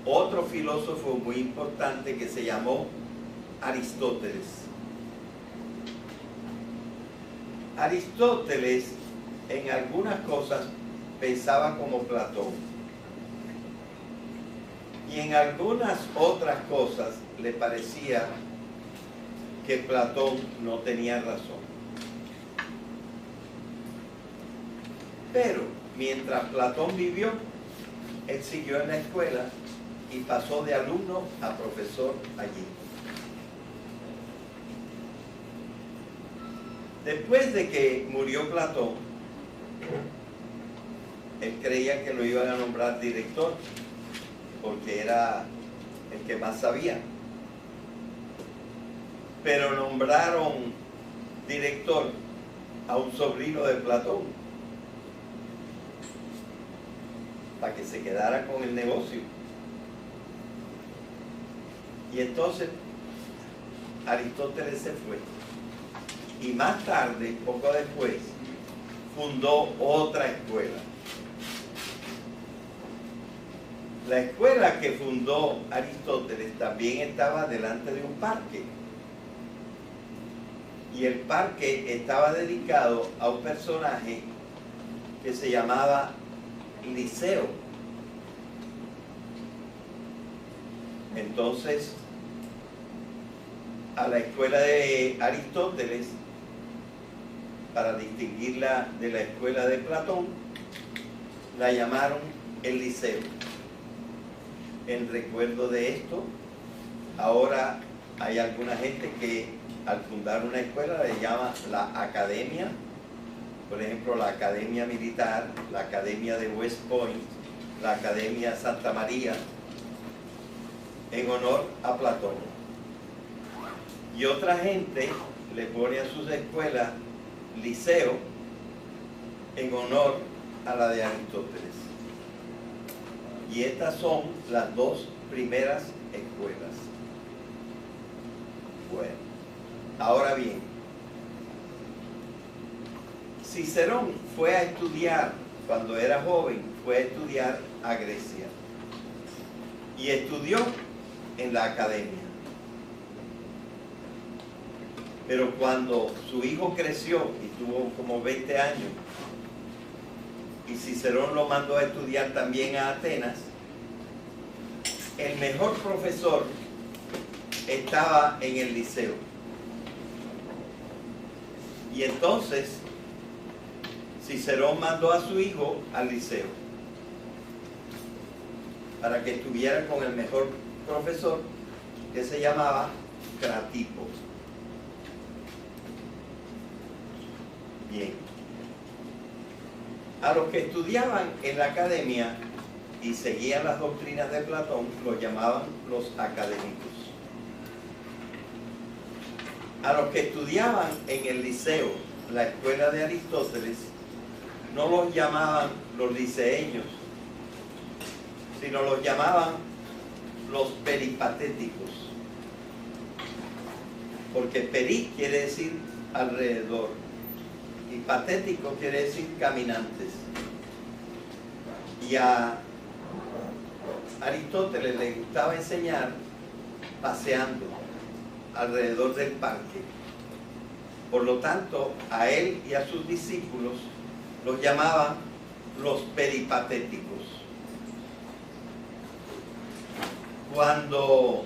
otro filósofo muy importante que se llamó Aristóteles. Aristóteles en algunas cosas pensaba como Platón y en algunas otras cosas le parecía que Platón no tenía razón. Pero mientras Platón vivió, él siguió en la escuela y pasó de alumno a profesor allí. Después de que murió Platón, él creía que lo iban a nombrar director, porque era el que más sabía. Pero nombraron director a un sobrino de Platón, para que se quedara con el negocio. Y entonces Aristóteles se fue. Y más tarde, poco después, fundó otra escuela. La escuela que fundó Aristóteles también estaba delante de un parque. Y el parque estaba dedicado a un personaje que se llamaba Liceo. Entonces, a la escuela de Aristóteles, para distinguirla de la escuela de Platón, la llamaron el Liceo. En recuerdo de esto, ahora hay alguna gente que al fundar una escuela le llama la academia. Por ejemplo, la Academia Militar, la Academia de West Point, la Academia Santa María, en honor a Platón. Y otra gente le pone a sus escuelas liceo en honor a la de Aristóteles. Y estas son las dos primeras escuelas. Bueno, ahora bien, Cicerón fue a estudiar, cuando era joven, fue a estudiar a Grecia. Y estudió en la academia. Pero cuando su hijo creció y tuvo como 20 años, y Cicerón lo mandó a estudiar también a Atenas, el mejor profesor estaba en el liceo. Y entonces Cicerón mandó a su hijo al liceo para que estuviera con el mejor profesor, que se llamaba Cratipo. Bien. A los que estudiaban en la academia y seguían las doctrinas de Platón, los llamaban los académicos. A los que estudiaban en el liceo, la escuela de Aristóteles, no los llamaban los liceeños, sino los llamaban los peripatéticos. Porque peri quiere decir alrededor y patético quiere decir caminantes. Y a Aristóteles le gustaba enseñar paseando alrededor del parque. Por lo tanto, a él y a sus discípulos los llamaban los peripatéticos. Cuando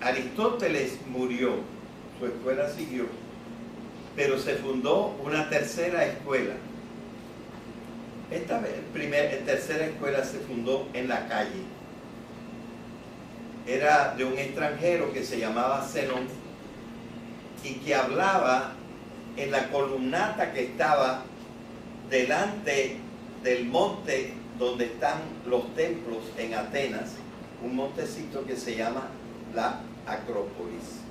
Aristóteles murió, su escuela siguió, pero se fundó una tercera escuela. Esta tercera escuela se fundó en la calle. Era de un extranjero que se llamaba Zenón y que hablaba en la columnata que estaba delante del monte donde están los templos en Atenas, un montecito que se llama la Acrópolis.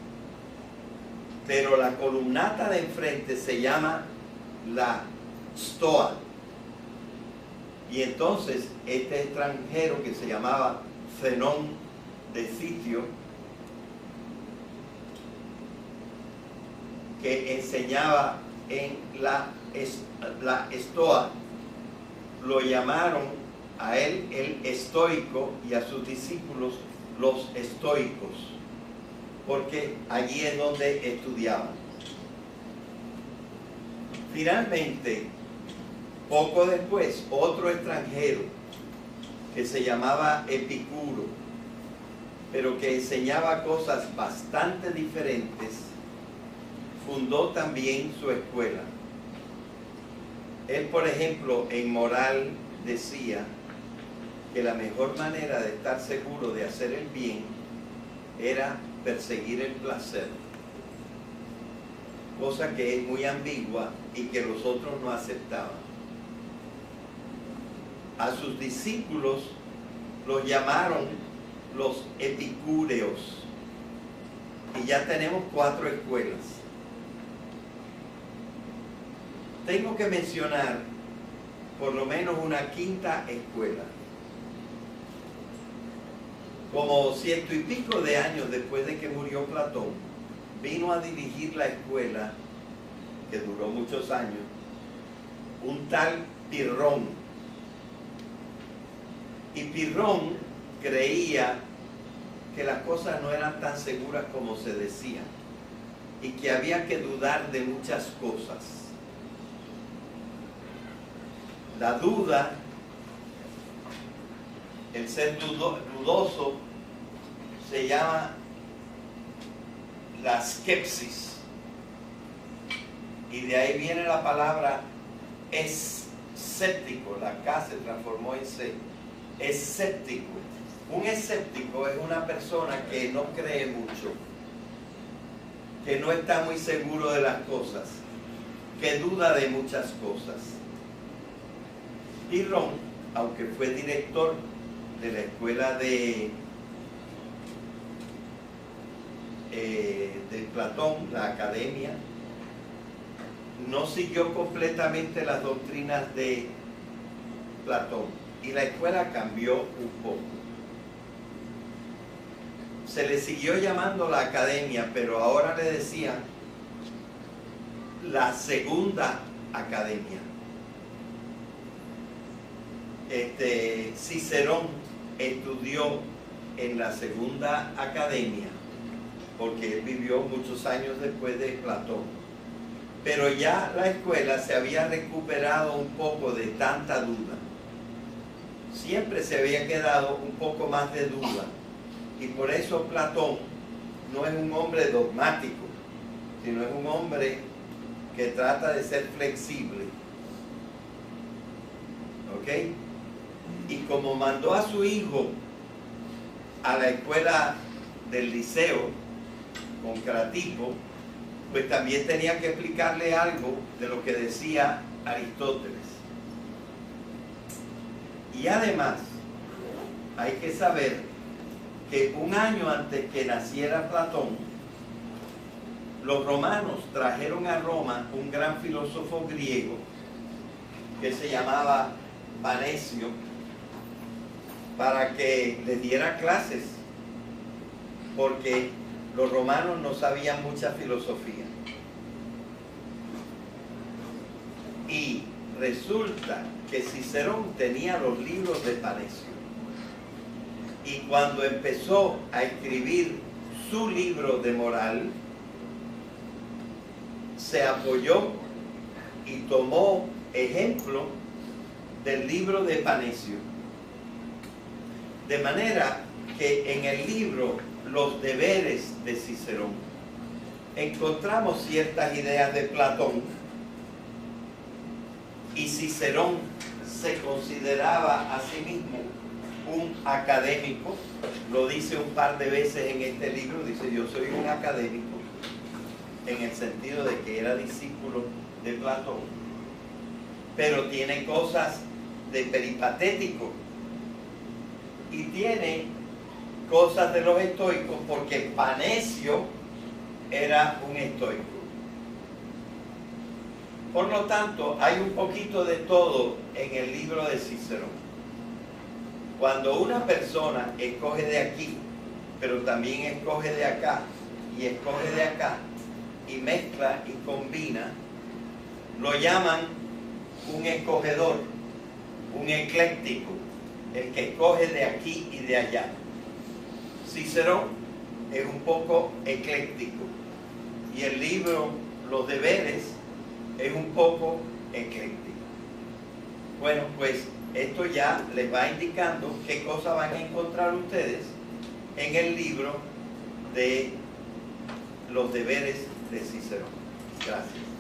Pero la columnata de enfrente se llama la Stoa. Y entonces este extranjero que se llamaba Zenón de Sitio, que enseñaba en la Stoa, lo llamaron a él el estoico y a sus discípulos los estoicos, porque allí es donde estudiaban. Finalmente, poco después, otro extranjero que se llamaba Epicuro, pero que enseñaba cosas bastante diferentes, fundó también su escuela. Él, por ejemplo, en moral decía que la mejor manera de estar seguro de hacer el bien era perseguir el placer, cosa que es muy ambigua y que los otros no aceptaban. A sus discípulos los llamaron los epicúreos, y ya tenemos 4 escuelas. Tengo que mencionar por lo menos una 5ª escuela. Como 100 y pico de años después de que murió Platón, vino a dirigir la escuela, que duró muchos años, un tal Pirrón. Y Pirrón creía que las cosas no eran tan seguras como se decía, y que había que dudar de muchas cosas. La duda, el ser dudoso, se llama la skepsis, y de ahí viene la palabra escéptico. La K se transformó en C. Escéptico. Un escéptico es una persona que no cree mucho, que no está muy seguro de las cosas, que duda de muchas cosas. Pirrón, aunque fue director de la escuela de Platón, la academia, no siguió completamente las doctrinas de Platón, y la escuela cambió un poco. Se le siguió llamando la academia, pero ahora le decían la segunda academia. Cicerón estudió en la segunda academia, porque él vivió muchos años después de Platón. Pero ya la escuela se había recuperado un poco de tanta duda. Siempre se había quedado un poco más de duda. Y por eso Platón no es un hombre dogmático, sino es un hombre que trata de ser flexible. ¿Ok? Y como mandó a su hijo a la escuela del Liceo con Cratipo, pues también tenía que explicarle algo de lo que decía Aristóteles. Y además, hay que saber que un año antes que naciera Platón, los romanos trajeron a Roma un gran filósofo griego que se llamaba Panecio, para que les diera clases, porque los romanos no sabían mucha filosofía. Y resulta que Cicerón tenía los libros de Panecio, y cuando empezó a escribir su libro de moral, se apoyó y tomó ejemplo del libro de Panecio. De manera que en el libro Los deberes de Cicerón encontramos ciertas ideas de Platón, y Cicerón se consideraba a sí mismo un académico. Lo dice un par de veces en este libro, dice: yo soy un académico, en el sentido de que era discípulo de Platón, pero tiene cosas de peripatético y tiene cosas de los estoicos, porque Panecio era un estoico. Por lo tanto, hay un poquito de todo en el libro de Cicerón. Cuando una persona escoge de aquí, pero también escoge de acá, y escoge de acá, y mezcla y combina, lo llaman un escogedor, un ecléctico. el que escoge de aquí y de allá. Cicerón es un poco ecléctico y el libro Los Deberes es un poco ecléctico. Bueno, pues esto ya les va indicando qué cosas van a encontrar ustedes en el libro de Los Deberes de Cicerón. Gracias.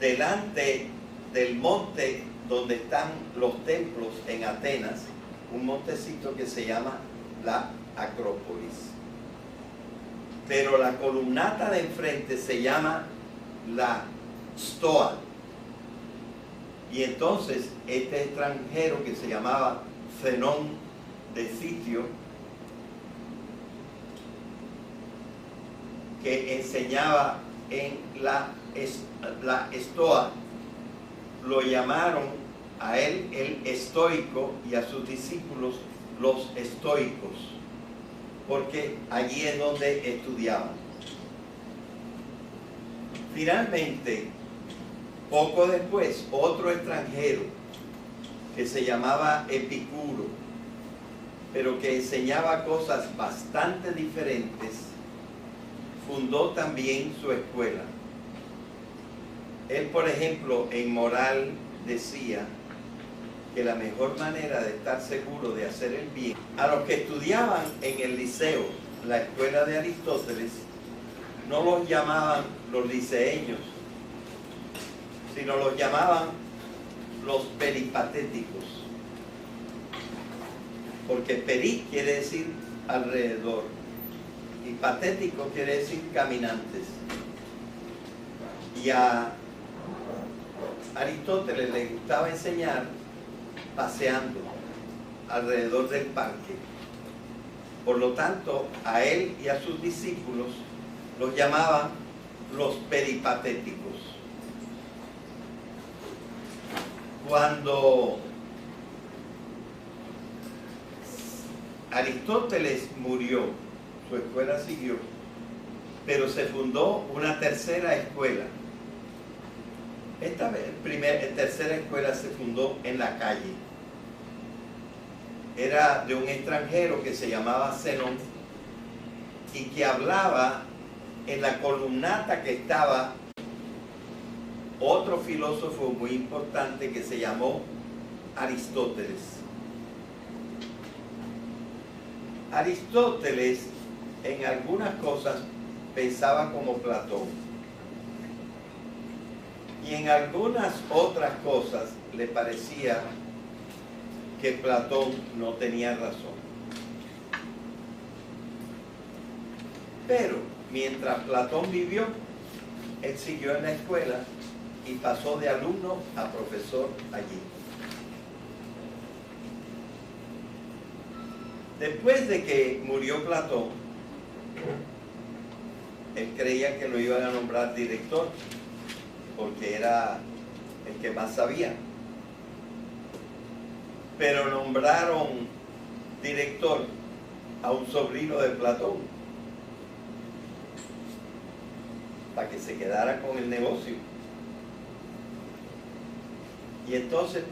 delante del monte donde están los templos en Atenas, un montecito que se llama la Acrópolis. Pero la columnata de enfrente se llama la Stoa. Y entonces este extranjero que se llamaba Zenón de Citio, que enseñaba en la Stoa, lo llamaron a él el estoico y a sus discípulos los estoicos, porque allí es donde estudiaban. Finalmente, poco después, otro extranjero que se llamaba Epicuro, pero que enseñaba cosas bastante diferentes, fundó también su escuela. Él, por ejemplo, en moral decía que la mejor manera de estar seguro de hacer el bien, a los que estudiaban en el liceo, la escuela de Aristóteles, no los llamaban los liceeños, sino los llamaban los peripatéticos, porque peri quiere decir alrededor y patético quiere decir caminantes. Y a Aristóteles le gustaba enseñar paseando alrededor del parque. Por lo tanto, a él y a sus discípulos los llamaban los peripatéticos. Cuando Aristóteles murió, su escuela siguió, pero se fundó una tercera escuela. Esta tercera escuela se fundó en la calle. Era de un extranjero que se llamaba Zenón y que hablaba en la columnata que estaba otro filósofo muy importante que se llamó Aristóteles. Aristóteles en algunas cosas pensaba como Platón y en algunas otras cosas le parecía que Platón no tenía razón. Pero mientras Platón vivió, él siguió en la escuela y pasó de alumno a profesor allí. Después de que murió Platón, él creía que lo iban a nombrar director, porque era el que más sabía. Pero nombraron director a un sobrino de Platón, para que se quedara con el negocio. Y entonces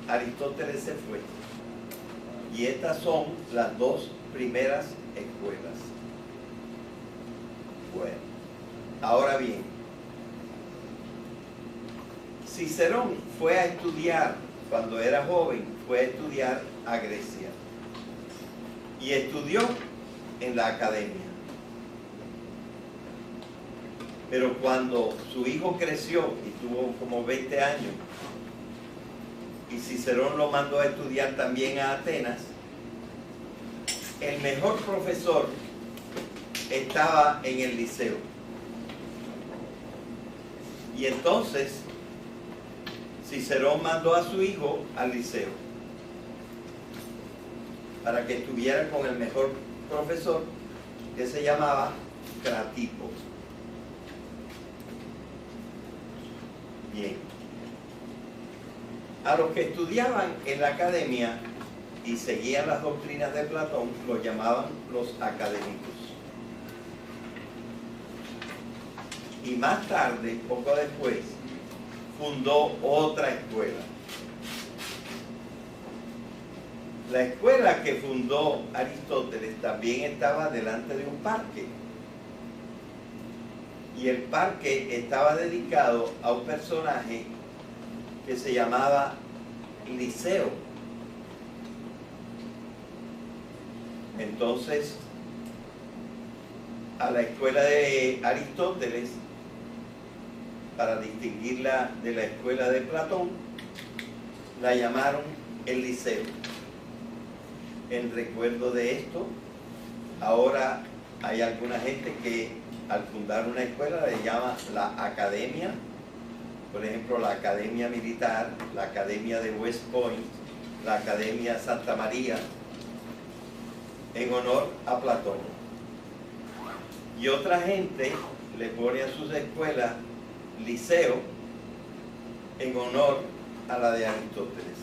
Aristóteles se fue. Y estas son las dos primeras escuelas. Bueno, ahora bien, Cicerón fue a estudiar, cuando era joven, fue a estudiar a Grecia. Y estudió en la academia. Pero cuando su hijo creció y tuvo como 20 años, y Cicerón lo mandó a estudiar también a Atenas, el mejor profesor estaba en el liceo. Y entonces Cicerón mandó a su hijo al liceo para que estuviera con el mejor profesor, que se llamaba Cratipo. Bien. A los que estudiaban en la academia y seguían las doctrinas de Platón, los llamaban los académicos. Y más tarde, poco después, fundó otra escuela. La escuela que fundó Aristóteles también estaba delante de un parque. Y el parque estaba dedicado a un personaje que se llamaba Liceo. Entonces, a la escuela de Aristóteles para distinguirla de la escuela de Platón, la llamaron el Liceo. En recuerdo de esto, ahora hay alguna gente que al fundar una escuela le llama la academia, por ejemplo la academia militar, la academia de West Point, la academia Santa María, en honor a Platón. Y otra gente le pone a sus escuelas liceo en honor a la de Aristóteles.